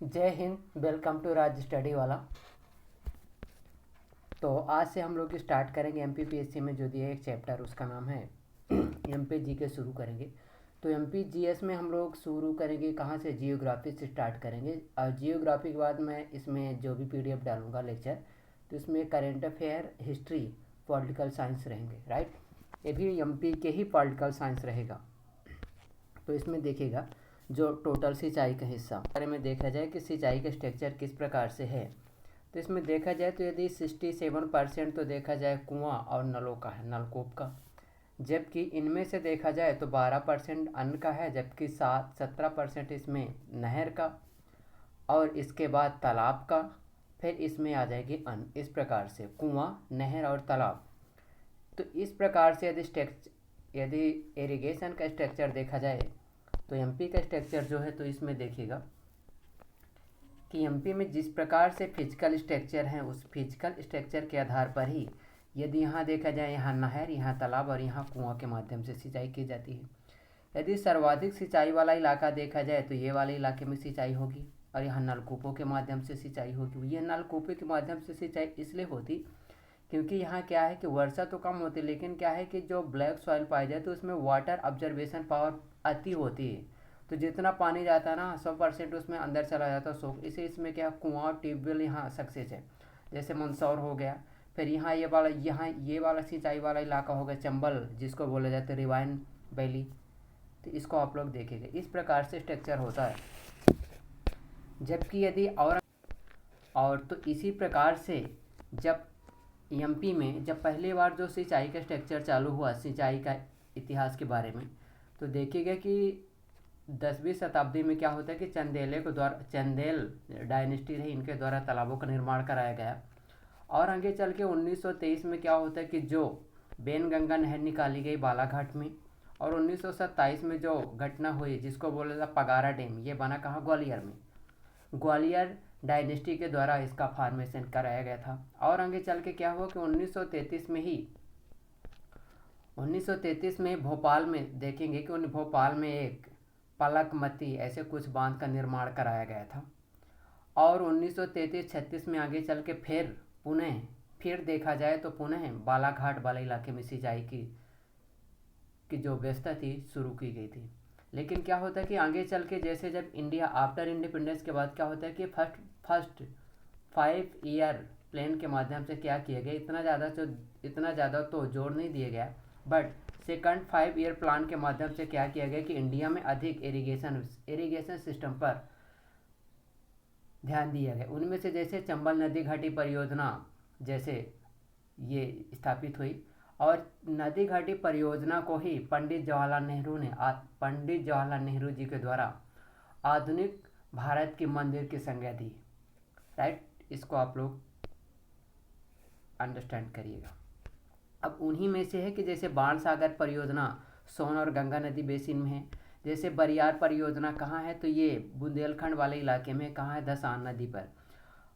जय हिंद। Welcome to Raj study वाला। तो आज से हम लोग स्टार्ट करेंगे एमपीपीएससी में जो दिया एक चैप्टर, उसका नाम है एमपी जी के शुरू करेंगे। तो एमपी जीएस में हम लोग शुरू करेंगे कहाँ से, जियोग्राफी से स्टार्ट करेंगे। और जियोग्राफी के बाद मैं इसमें जो भी पीडीएफ डालूंगा लेक्चर, तो इसमें current affair, history, political science रहेंगे। राइट, ये भी एमपी के ही पॉलिटिकल साइंस रहेगा। तो इसमें देखिएगा जो टोटल सिंचाई का हिस्सा बारे में देखा जाए कि सिंचाई का स्ट्रक्चर किस प्रकार से है। तो इसमें देखा जाए तो यदि 67% तो देखा जाए कुआं और नलों का है, नलकूप का। जबकि इनमें से देखा जाए तो 12% अन्न का है, जबकि 17% इसमें नहर का, और इसके बाद तालाब का, फिर इसमें आ जाएगी अन्न। इस प्रकार से कुआं, नहर और तालाब। तो इस प्रकार से यदि इरिगेशन का स्ट्रक्चर देखा जाए तो एमपी का स्ट्रक्चर जो है, तो इसमें देखिएगा कि एमपी में जिस प्रकार से फिजिकल स्ट्रक्चर है, उस फिजिकल स्ट्रक्चर के आधार पर ही यदि यहाँ देखा जाए, यहाँ नहर, यहाँ तालाब और यहाँ कुआं के माध्यम से सिंचाई की जाती है। यदि सर्वाधिक सिंचाई वाला इलाका देखा जाए तो ये वाले इलाके में सिंचाई होगी, और यहाँ नलकूपों के माध्यम से सिंचाई होगी। ये नलकूपों के माध्यम से सिंचाई इसलिए होती क्योंकि यहाँ क्या है कि वर्षा तो कम होती है, लेकिन क्या है कि जो ब्लैक सॉइल पाई जाए तो उसमें वाटर ऑब्जर्वेशन पावर अति होती है। तो जितना पानी जाता है ना, 100% उसमें अंदर चला जाता है सोख। इसे इसमें क्या, कुआं और ट्यूबवेल यहाँ सक्सेस है। जैसे मंदसौर हो गया, फिर यहाँ ये वाला सिंचाई वाला इलाका हो गया चंबल, जिसको बोला जाता है रिवाइन वैली। तो इसको आप लोग देखेंगे, इस प्रकार से स्ट्रक्चर होता है। जबकि यदि और तो इसी प्रकार से जब एमपी में जब पहली बार जो सिंचाई का स्ट्रक्चर चालू हुआ, सिंचाई का इतिहास के बारे में, तो देखिएगा कि 10वीं शताब्दी में क्या होता है कि चंदेल डायनेस्टी रही, इनके द्वारा तालाबों का निर्माण कराया गया। और आगे चल के 1923 में क्या होता है कि जो बेनगंगा नहर निकाली गई बालाघाट में, और 1927 में जो घटना हुई जिसको बोला था पगारा डैम, ये बना कहाँ, ग्वालियर में। ग्वालियर डायनेस्टी के द्वारा इसका फॉर्मेशन कराया गया था। और आगे चल के क्या हुआ कि 1933 में भोपाल में देखेंगे कि भोपाल में एक पलकमती ऐसे कुछ बांध का निर्माण कराया गया था। और 1933-36 में आगे चल के फिर देखा जाए तो पुनः बालाघाट वाले इलाके में सिंचाई की जो व्यवस्था थी शुरू की गई थी। लेकिन क्या होता है कि आगे चल के जैसे जब इंडिया आफ्टर इंडिपेंडेंस के बाद क्या होता है कि फर्स्ट 5 ईयर प्लान के माध्यम से क्या किया गया, इतना ज़्यादा तो जोर नहीं दिया गया, बट सेकंड 5 ईयर प्लान के माध्यम से क्या किया गया कि इंडिया में अधिक इरिगेशन सिस्टम पर ध्यान दिया गया। उनमें से जैसे चंबल नदी घाटी परियोजना जैसे ये स्थापित हुई, और नदी घाटी परियोजना को ही पंडित जवाहरलाल नेहरू जी के द्वारा आधुनिक भारत के मंदिर की संज्ञा दी। राइट, इसको आप लोग अंडरस्टैंड करिएगा। अब उन्हीं में से है कि जैसे बाण सागर परियोजना सोन और गंगा नदी बेसिन में है। जैसे बरियार परियोजना कहाँ है, तो ये बुंदेलखंड वाले इलाके में कहाँ है, धसान नदी पर।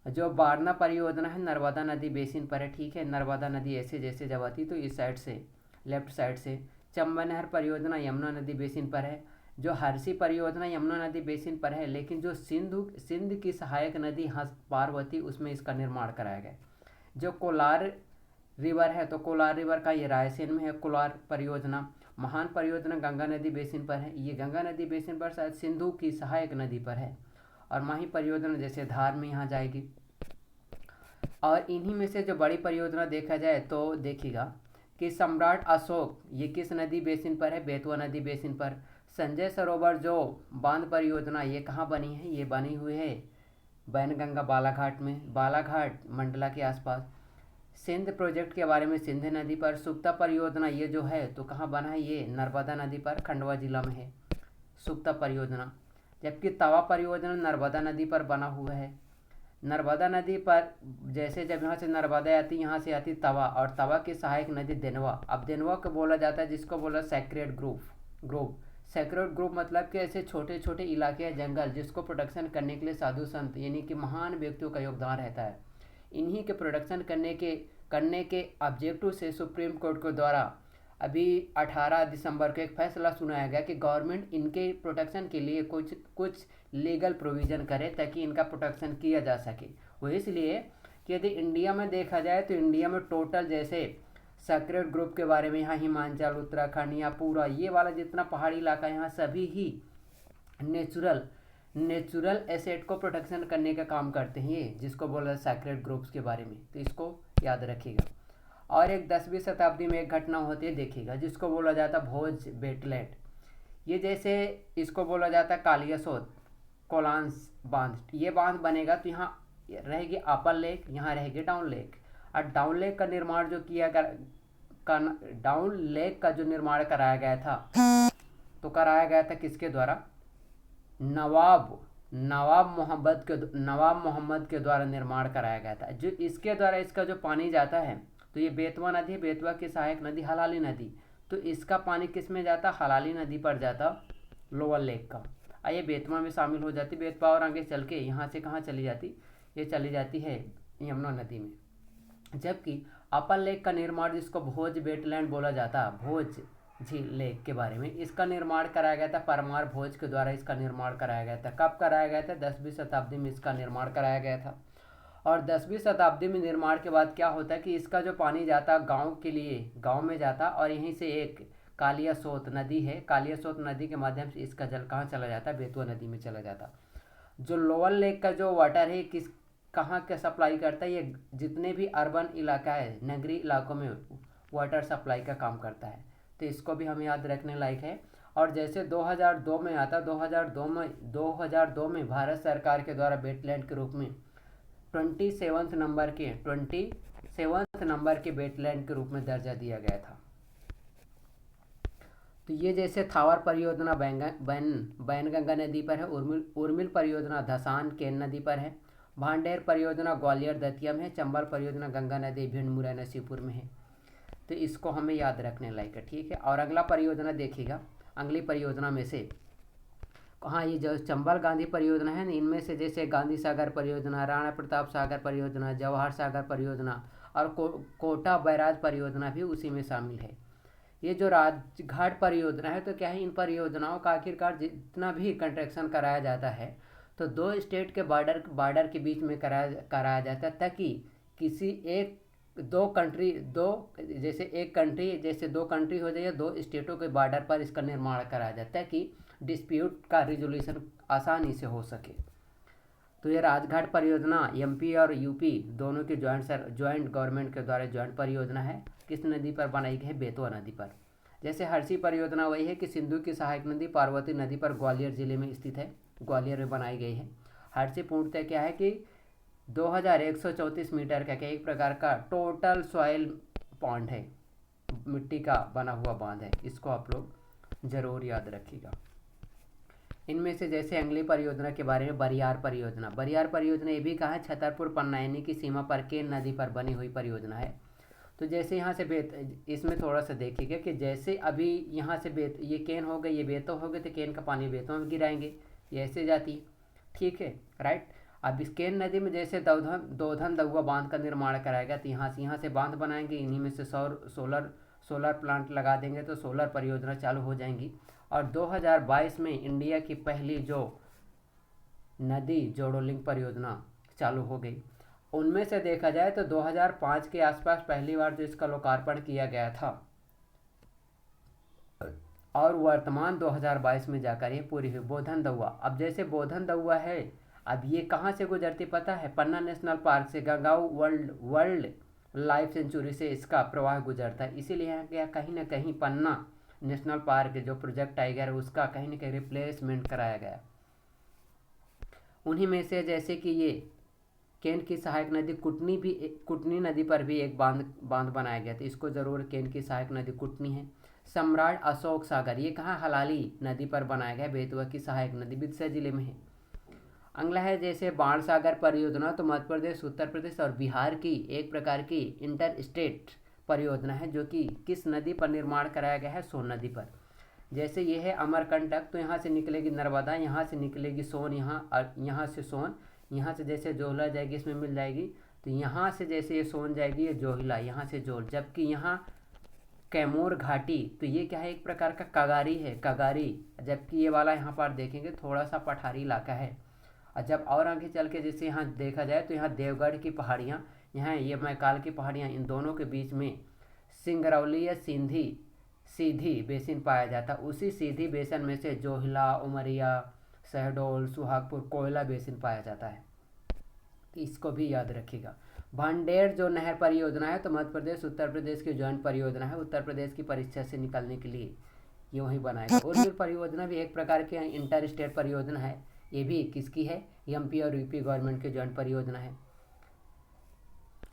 जो बारना परियोजना है नर्मदा नदी बेसिन पर है। ठीक है, नर्मदा नदी ऐसे जैसे जब आती तो इस साइड से, लेफ्ट साइड से। चंबल नहर परियोजना यमुना नदी बेसिन पर है। जो हरसी परियोजना यमुना नदी बेसिन पर है, लेकिन जो सिंध की सहायक नदी पार्वती, उसमें इसका निर्माण कराया गया। जो कोलार रिवर है, तो कोलार रिवर का ये रायसेन में है, कोलार परियोजना। महान परियोजना गंगा नदी बेसिन पर है, ये गंगा नदी बेसिन पर शायद सिंधु की सहायक नदी पर है। और माही परियोजना जैसे धार में यहाँ जाएगी। और इन्हीं में से जो बड़ी परियोजना देखा जाए तो देखिएगा कि सम्राट अशोक, ये किस नदी बेसिन पर है, बेतवा नदी बेसिन पर। संजय सरोवर जो बांध परियोजना, ये कहाँ बनी है, ये बनी हुई है बैनगंगा बालाघाट में, बालाघाट मंडला के आसपास। सिंध प्रोजेक्ट के बारे में सिंध नदी पर। सुक्ता परियोजना ये जो है तो कहाँ बना है, ये नर्मदा नदी पर, खंडवा जिला में है सुक्ता परियोजना। जबकि तवा परियोजना नर्मदा नदी पर बना हुआ है। नर्मदा नदी पर जैसे जब यहाँ से नर्मदा आती, यहाँ से आती तवा, और तवा की सहायक नदी देनवा। अब देनवा को बोला जाता है, जिसको बोला सेक्रेड ग्रुप। सेक्रेड ग्रुप मतलब कि ऐसे छोटे छोटे इलाके या जंगल जिसको प्रोटेक्शन करने के लिए साधु संत यानी कि महान व्यक्तियों का योगदान रहता है। इन्हीं के प्रोटेक्शन करने के ऑब्जेक्टिव से सुप्रीम कोर्ट के द्वारा अभी 18 दिसंबर को एक फैसला सुनाया गया कि गवर्नमेंट इनके प्रोटेक्शन के लिए कुछ कुछ लीगल प्रोविज़न करे ताकि इनका प्रोटेक्शन किया जा सके। वो इसलिए कि यदि इंडिया में देखा जाए तो इंडिया में टोटल जैसे सेक्रेड ग्रुप के बारे में, यहाँ हिमाचल, उत्तराखंड, यहाँ पूरा ये वाला जितना पहाड़ी इलाका है, यहाँ सभी ही नेचुरल एसेट को प्रोटेक्शन करने का काम करते हैं, ये जिसको बोला सेक्रेड ग्रुप्स के बारे में, तो इसको याद रखिएगा। और एक 10वीं शताब्दी में एक घटना होती है देखिएगा, जिसको बोला जाता भोज बेटलैंड। ये जैसे इसको बोला जाता कालियासोत कोलांस बांध। ये बांध बनेगा तो यहाँ रहेगी अपर लेक, यहाँ रहेगी डाउन लेक। और डाउन लेक का निर्माण जो डाउन लेक का जो निर्माण कराया गया था, तो कराया गया था किसके द्वारा? नवाब मोहम्मद के द्वारा निर्माण कराया गया था। जो इसके द्वारा इसका जो पानी जाता है, तो ये बेतवा नदी, बेतवा की सहायक नदी हलाली नदी, तो इसका पानी किस में जाता? हलाली नदी पर जाता, लोअर लेक का। ये बेतवा में शामिल हो जाती, बेतवा और आगे चल के यहाँ से कहाँ चली जाती? ये चली जाती है यमुना नदी में। जबकि अपर लेक का निर्माण, जिसको भोज बेटलैंड बोला जाता, भोज झील लेक के बारे में, इसका निर्माण कराया गया था परमार भोज के द्वारा। इसका निर्माण कराया गया था। कब कराया गया था? 10वीं शताब्दी में इसका निर्माण कराया गया था। और 10वीं शताब्दी में निर्माण के बाद क्या होता है कि इसका जो पानी जाता गांव के लिए, गांव में जाता, और यहीं से एक कालियासोत नदी है, कालियासोत नदी के माध्यम से इसका जल कहाँ चला जाता? बेतवा नदी में चला जाता। जो लोअर लेक का जो वाटर है किस कहाँ का सप्लाई करता है? ये जितने भी अर्बन इलाका है, नगरीय इलाकों में वाटर सप्लाई का काम करता है। तो इसको भी हम याद रखने लायक है। और जैसे 2002 में आता, 2002 में भारत सरकार के द्वारा वेटलैंड के रूप में 27 नंबर के वेटलैंड के रूप में दर्जा दिया गया था। तो ये जैसे थावर परियोजना बैनगंगा नदी पर है, उर्मिल परियोजना धसान केन नदी पर है, भांडेर परियोजना ग्वालियर दतिया में है, चंबल परियोजना गंगा नदी भिंड मुरैना शिवपुर में है। तो इसको हमें याद रखने लायक है, ठीक है। और अगला परियोजना देखिएगा, अगली परियोजना में से हाँ, ये जो चंबल गांधी परियोजना है ना, इनमें से जैसे गांधी सागर परियोजना, राणा प्रताप सागर परियोजना, जवाहर सागर परियोजना और कोटा बैराज परियोजना भी उसी में शामिल है। ये जो राजघाट परियोजना है, तो क्या है, इन परियोजनाओं का आखिरकार जितना भी कंस्ट्रक्शन कराया जाता है, तो दो स्टेट के बॉर्डर के बीच में कराया जाता है, ताकि किसी दो कंट्री हो जाए या दो स्टेटों के बॉर्डर पर इसका निर्माण कराया जाता है कि डिस्प्यूट का रिजोल्यूशन आसानी से हो सके। तो ये राजघाट परियोजना एमपी और यूपी दोनों की ज्वाइंट गवर्नमेंट के द्वारा ज्वाइंट परियोजना है। किस नदी पर बनाई गई है? बेतवा नदी पर। जैसे हर्षी परियोजना वही है कि सिंधु की सहायक नदी पार्वती नदी पर ग्वालियर जिले में स्थित है, ग्वालियर में बनाई गई है। हर्षी पूर्णतः क्या है कि 2134 मीटर का एक प्रकार का टोटल सॉइल पॉन्ड है, मिट्टी का बना हुआ बांध है। इसको आप लोग जरूर याद रखिएगा। इनमें से जैसे अगली परियोजना के बारे में बरियार परियोजना ये भी कहा है छतरपुर पन्नायनी की सीमा पर केन नदी पर बनी हुई परियोजना है। तो जैसे यहाँ से इसमें थोड़ा सा देखिएगा कि जैसे अभी यहाँ से ये केन हो गए, ये बेतवा हो गए, तो केन का पानी बेतवा में गिराएंगे, ये ऐसे जाती है, ठीक है, राइट। अब इस केन नदी में जैसे दोधन दउआ बांध का निर्माण कराएगा, तो यहाँ से बांध बनाएंगे, इन्हीं में से सोलर प्लांट लगा देंगे, तो सोलर परियोजना चालू हो जाएंगी। और 2022 में इंडिया की पहली जो नदी जोड़ो लिंक परियोजना चालू हो गई। उनमें से देखा जाए तो 2005 के आसपास पहली बार जो इसका लोकार्पण किया गया था, और वर्तमान 2022 में जाकर ये पूरी हुई बोधन दउआ। अब जैसे बोधन दउआ है, अब ये कहाँ से गुजरती पता है? पन्ना नेशनल पार्क से, गंगाऊ वर्ल्ड लाइफ सेंचुरी से इसका प्रवाह गुजरता है। इसीलिए यहाँ कहीं ना कहीं पन्ना नेशनल पार्क जो प्रोजेक्ट टाइगर है उसका कहीं ना कहीं रिप्लेसमेंट कराया गया। उन्हीं में से जैसे कि ये केन की सहायक नदी कुटनी नदी पर भी एक बांध बनाया गया था, इसको जरूर, केन की सहायक नदी कुटनी है। सम्राट अशोक सागर ये कहाँ? हलाली नदी पर बनाया गया, बेतवा की सहायक नदी बिदसा जिले में है। अगला है जैसे बाण सागर परियोजना, तो मध्य प्रदेश, उत्तर प्रदेश और बिहार की एक प्रकार की इंटर स्टेट परियोजना है, जो कि किस नदी पर निर्माण कराया गया है? सोन नदी पर। जैसे ये है अमरकंटक, तो यहाँ से निकलेगी नर्मदा, यहाँ से निकलेगी सोन, यहाँ से सोन, यहाँ से जैसे जोहला जाएगी इसमें मिल जाएगी, तो यहाँ से जैसे ये सोन जाएगी ये जोहिला, यहाँ से जोल, जबकि यहाँ कैमूर घाटी, तो ये क्या है, एक प्रकार का कगारी है, कगारी, जबकि ये वाला यहाँ पर देखेंगे थोड़ा सा पठारी इलाका है। और जब और आगे चल के जैसे यहाँ देखा जाए तो यहाँ देवगढ़ की पहाड़ियाँ, यहाँ ये मैकाल की पहाड़ियाँ, इन दोनों के बीच में सिंगरौली या सिंधी सीधी बेसिन पाया जाता। उसी सीधी बेसिन में से जोहिला, उमरिया, शहडोल, सुहागपुर, कोयला बेसिन पाया जाता है। तो इसको भी याद रखिएगा। भांडेर जो नहर परियोजना है तो मध्य प्रदेश उत्तर प्रदेश की ज्वाइंट परियोजना है, उत्तर प्रदेश की परीक्षा से निकलने के लिए ये वहीं बनाएगा। उर्मिल परियोजना भी एक प्रकार की इंटर स्टेट परियोजना है, ये भी किसकी है, एमपी और यूपी गवर्नमेंट की ज्वाइंट परियोजना है।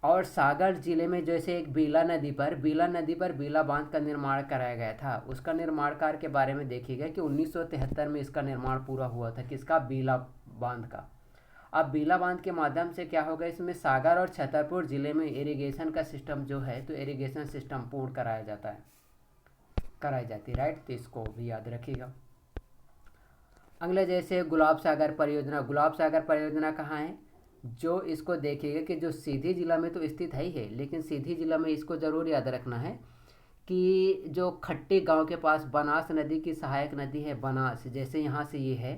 और सागर जिले में जैसे एक बीला नदी पर बीला बांध का निर्माण कराया गया था, उसका निर्माण कार्य के बारे में देखिएगा कि 1973 में इसका निर्माण पूरा हुआ था, किसका, बीला बांध का। अब बीला बांध के माध्यम से क्या होगा, इसमें सागर और छतरपुर जिले में इरिगेशन का सिस्टम जो है, तो इरिगेशन सिस्टम पूर्ण कराया जाता है, कराई जाती है, राइट। तो इसको भी याद रखिएगा। अगले जैसे गुलाब सागर परियोजना, गुलाब सागर परियोजना कहाँ है, जो इसको देखिएगा कि जो सीधी जिला में तो स्थित है ही है, लेकिन सीधी जिला में इसको ज़रूर याद रखना है कि जो खट्टी गांव के पास बनास नदी की सहायक नदी है, बनास, जैसे यहाँ से ये है,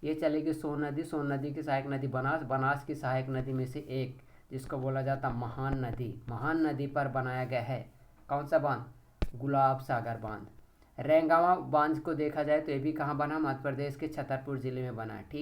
ये चलेगी सोन नदी की सहायक नदी बनास, बनास की सहायक नदी में से एक, जिसको बोला जाता महान नदी पर बनाया गया है कौन सा बांध, गुलाब सागर बांध। रैंगावा बांध को देखा जाए तो ये भी कहाँ बना, मध्य प्रदेश के छतरपुर जिले में बना है, ठीक।